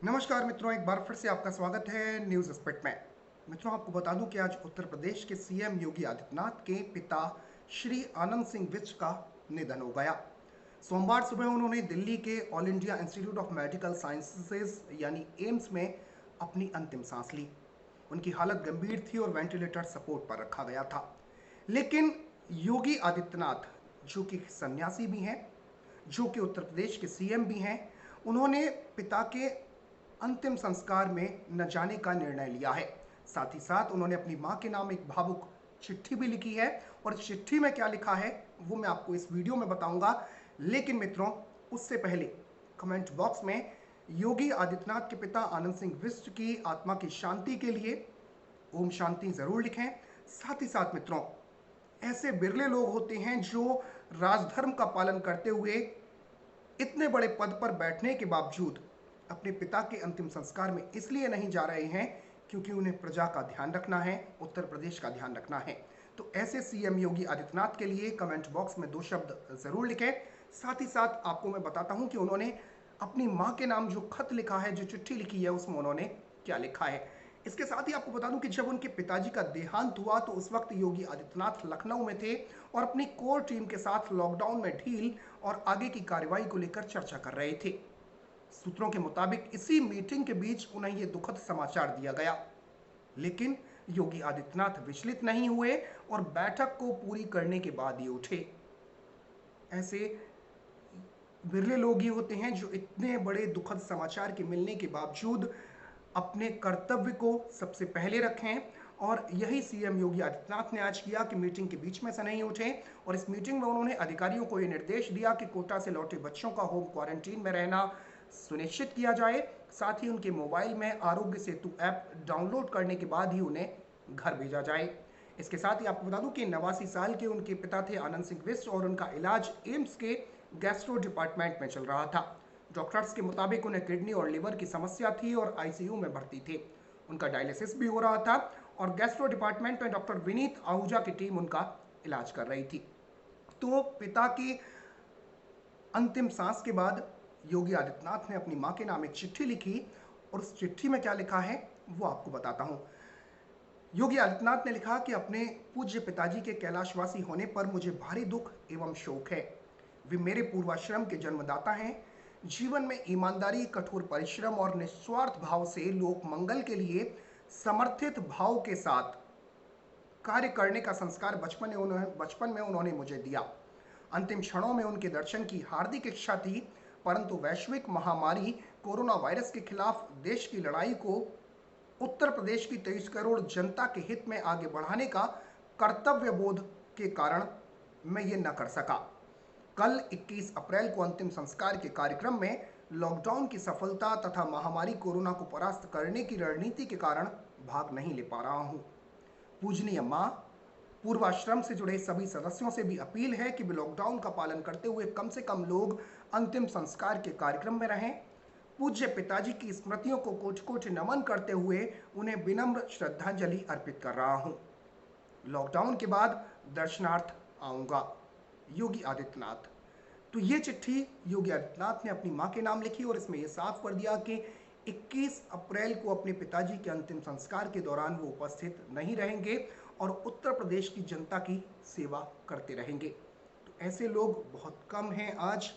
नमस्कार मित्रों, एक बार फिर से आपका स्वागत है न्यूज़ स्पिट में। मित्रों, आपको बता दूं कि आज उत्तर प्रदेश के सीएम योगी आदित्यनाथ के पिता श्री आनंद सिंह विज का निधन हो गया। सोमवार सुबह उन्होंने दिल्ली के all India institute of medical sciences यानी एम्स में अपनी अंतिम सांस ली। उनकी हालत गंभीर थी और वेंटिलेटर सपोर्ट पर रखा गया था। लेकिन योगी आदित्यनाथ, जो कि सन्यासी भी हैं, जो कि उत्तर प्रदेश के सीएम भी हैं, उन्होंने पिता के अंतिम संस्कार में न जाने का निर्णय लिया है। साथ ही साथ उन्होंने अपनी मां के नाम एक भावुक चिट्ठी भी लिखी है और इस चिट्ठी में क्या लिखा है वो मैं आपको इस वीडियो में बताऊंगा। लेकिन मित्रों, उससे पहले कमेंट बॉक्स में योगी आदित्यनाथ के पिता आनंद सिंह विष्ट की आत्मा की शांति के लिए ओम शांति जरूर लिखें। साथ ही साथ मित्रों, ऐसे बिरले लोग होते हैं जो राजधर्म का पालन करते हुए इतने बड़े पद पर बैठने के बावजूद अपने पिता के अंतिम संस्कार में इसलिए नहीं जा रहे हैं क्योंकि उन्हें प्रजा का ध्यान रखना है, उत्तर प्रदेश का ध्यान रखना है। तो ऐसे सीएम योगी आदित्यनाथ के लिए कमेंट बॉक्स में 2 शब्द जरूर लिखें। साथ ही साथ आपको मैं बताता हूं कि उन्होंने अपनी मां के नाम जो खत लिखा है, जो चिट्ठी लिखी है, उसमें उन्होंने क्या लिखा है। इसके साथ ही आपको बता दूं कि जब उनके पिताजी का देहांत हुआ तो उस वक्त योगी आदित्यनाथ लखनऊ में थे और अपनी कोर टीम के साथ लॉकडाउन में ढील और आगे की कार्रवाई को लेकर चर्चा कर रहे थे। सूत्रों के मुताबिक इसी मीटिंग के बीच उन्हें यह दुखद समाचार दिया गया। लेकिन योगी आदित्यनाथ विचलित नहीं हुए और बैठक को पूरी करने के बाद ही उठे। ऐसे बिरले लोग ही होते हैं जो इतने बड़े दुखद समाचार के मिलने के बावजूद अपने कर्तव्य को सबसे पहले रखें। और यही सीएम योगी आदित्यनाथ ने आज किया कि मीटिंग के बीच में से नहीं उठे और इस मीटिंग में उन्होंने अधिकारियों को यह निर्देश दिया कि कोटा से लौटे बच्चों का होम क्वारंटीन में रहना सुनिश्चित किया जाए। साथ ही उनके मोबाइल में आरोग्य सेतु ऐप डाउनलोड करने के बाद ही उन्हें घर भेजा जाए। इसके साथ ही आपको बता दूं कि 89 साल के उनके पिता थे आनंद सिंह विष्ट और उनका इलाज एम्स के गैस्ट्रो डिपार्टमेंट में चल रहा था। डॉक्टर्स के मुताबिक उन्हें किडनी और लिवर की समस्या थी और आईसीयू में भर्ती थे। उनका डायलिसिस भी हो रहा था और गैस्ट्रो डिपार्टमेंट में डॉक्टर विनीत आहूजा की टीम उनका इलाज कर रही थी। तो पिता की अंतिम सांस के बाद योगी आदित्यनाथ ने अपनी मां के नाम एक चिट्ठी लिखी और उस चिट्ठी में क्या लिखा है वो आपको बताता हूं। योगी आदित्यनाथ ने लिखा कि अपने पूज्य पिताजी के कैलाशवासी होने पर मुझे भारी दुख एवं शोक है। वे मेरे पूर्वाश्रम के जन्मदाता हैं। जीवन में ईमानदारी, कठोर परिश्रम और निस्वार्थ भाव से लोक मंगल के लिए समर्थित भाव के साथ कार्य करने का संस्कार बचपन में उन्होंने मुझे दिया। अंतिम क्षणों में उनके दर्शन की हार्दिक इच्छा थी, परंतु वैश्विक महामारी कोरोना वायरस के खिलाफ देश की लड़ाई को उत्तर प्रदेश की 23 करोड़ जनता के हित में आगे बढ़ाने का कर्तव्य बोध के कारण मैं ये न कर सका। कल 21 अप्रैल को अंतिम संस्कार के कार्यक्रम में लॉकडाउन की सफलता तथा महामारी कोरोना को परास्त करने की रणनीति के कारण भाग नहीं ले पा रहा हूं। पूजनीय मां, पूर्वाश्रम से जुड़े सभी सदस्यों से भी अपील है कि वे लॉकडाउन का पालन करते हुए कम से कम लोग अंतिम संस्कार के कार्यक्रम में रहें। पूज्य पिताजी की स्मृतियों को कोटि कोटि नमन करते हुए उन्हें विनम्र श्रद्धांजलि अर्पित कर रहा हूं। लॉकडाउन के बाद दर्शनार्थ आऊंगा, योगी आदित्यनाथ। तो ये चिट्ठी योगी आदित्यनाथ ने अपनी मां के नाम लिखी और इसमें यह साफ कर दिया कि 21 अप्रैल को अपने पिताजी के अंतिम संस्कार के दौरान वो उपस्थित नहीं रहेंगे और उत्तर प्रदेश की जनता की सेवा करते रहेंगे। तो ऐसे लोग बहुत कम हैं आज,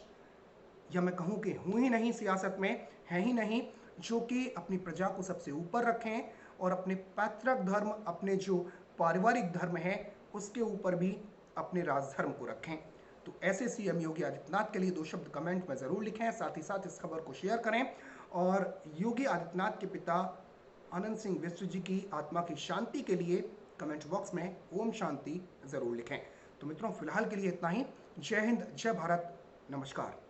या मैं कहूं कि हूं ही नहीं, सियासत में हैं ही नहीं, जो कि अपनी प्रजा को सबसे ऊपर रखें और अपने पैतृक धर्म, अपने जो पारिवारिक धर्म है उसके ऊपर भी अपने राजधर्म को रखें। तो ऐसे सीएम योगी आदित्यनाथ के लिए 2 शब्द कमेंट में जरूर लिखें। साथ ही साथ इस खबर को शेयर करें और योगी आदित्यनाथ के पिता आनंद सिंह विष्ट जी की आत्मा की शांति के लिए कमेंट बॉक्स में ओम शांति जरूर लिखें। तो मित्रों, फिलहाल के लिए इतना ही। जय हिंद, जय भारत, नमस्कार।